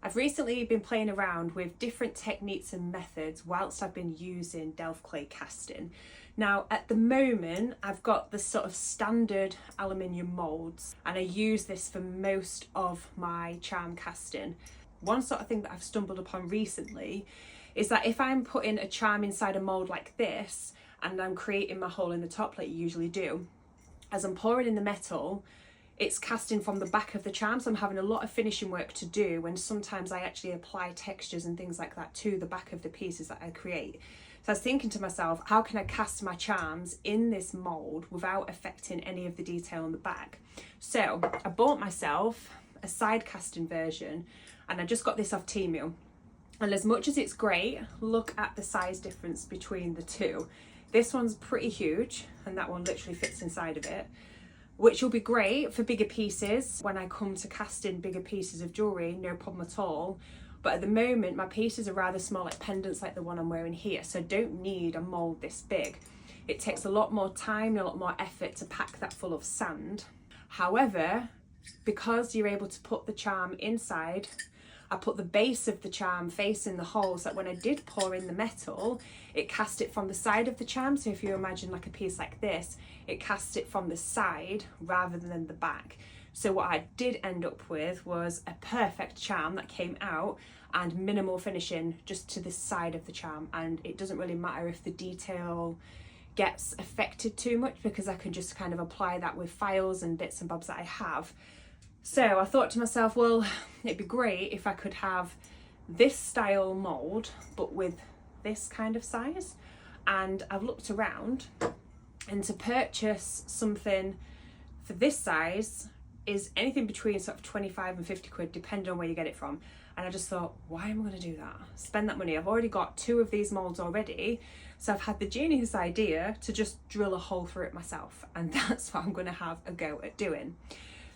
I've recently been playing around with different techniques and methods whilst I've been using Delft clay casting. Now at the moment I've got the sort of standard aluminium moulds and I use this for most of my charm casting. One sort of thing that I've stumbled upon recently is that if I'm putting a charm inside a mould like this and I'm creating my hole in the top like you usually do, as I'm pouring in the metal, it's casting from the back of the charm, so I'm having a lot of finishing work to do, and sometimes I actually apply textures and things like that to the back of the pieces that I create. So I was thinking to myself, how can I cast my charms in this mould without affecting any of the detail on the back? So I bought myself a side casting version and I just got this off Temu. And as much as it's great, look at the size difference between the two. This one's pretty huge and that one literally fits inside of it, which will be great for bigger pieces. When I come to casting bigger pieces of jewellery, no problem at all. But at the moment, my pieces are rather small, like pendants like the one I'm wearing here, so I don't need a mould this big. It takes a lot more time and a lot more effort to pack that full of sand. However, because you're able to put the charm inside, I put the base of the charm facing the hole so that when I did pour in the metal, it cast it from the side of the charm. So if you imagine like a piece like this, it cast it from the side rather than the back. So what I did end up with was a perfect charm that came out and minimal finishing just to the side of the charm. And it doesn't really matter if the detail gets affected too much because I can just kind of apply that with files and bits and bobs that I have. So I thought to myself, well, it'd be great if I could have this style mould, but with this kind of size. And I've looked around, and to purchase something for this size is anything between sort of 25 and 50 quid, depending on where you get it from. And I just thought, why am I going to do that? Spend that money. I've already got 2 of these moulds already. So I've had the genius idea to just drill a hole through it myself. And that's what I'm going to have a go at doing.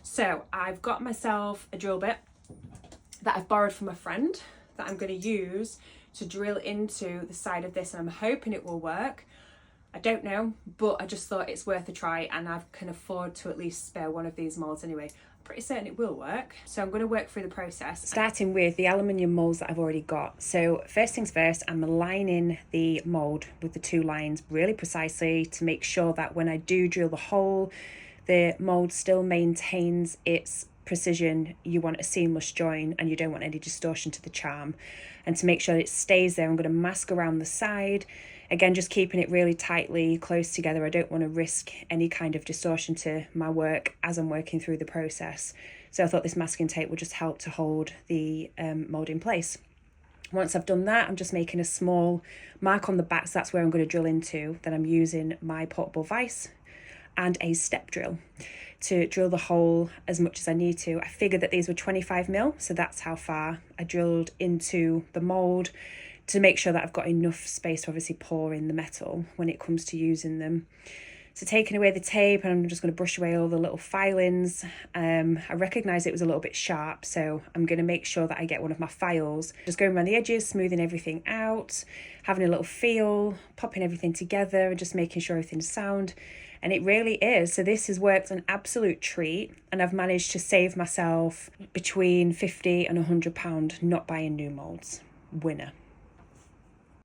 So I've got myself a drill bit that I've borrowed from a friend that I'm going to use to drill into the side of this, and I'm hoping it will work. I don't know, but I just thought it's worth a try, and I can afford to at least spare one of these moulds anyway. I'm pretty certain it will work. So I'm going to work through the process, starting with the aluminium moulds that I've already got. So first things first, I'm aligning the mould with the 2 lines really precisely to make sure that when I do drill the hole, the mould still maintains its precision. You want a seamless join and you don't want any distortion to the charm. And to make sure it stays there, I'm going to mask around the side. Again, just keeping it really tightly close together. I don't want to risk any kind of distortion to my work as I'm working through the process. So I thought this masking tape would just help to hold the mould in place. Once I've done that, I'm just making a small mark on the back, so that's where I'm going to drill into. Then I'm using my portable vise and a step drill to drill the hole as much as I need to. I figured that these were 25mm, so that's how far I drilled into the mould to make sure that I've got enough space to obviously pour in the metal when it comes to using them. So taking away the tape, and I'm just going to brush away all the little filings. I recognised it was a little bit sharp, so I'm going to make sure that I get one of my files. Just going around the edges, smoothing everything out, having a little feel, popping everything together and just making sure everything's sound. And it really is. So this has worked an absolute treat, and I've managed to save myself between £50 and £100 not buying new moulds. Winner.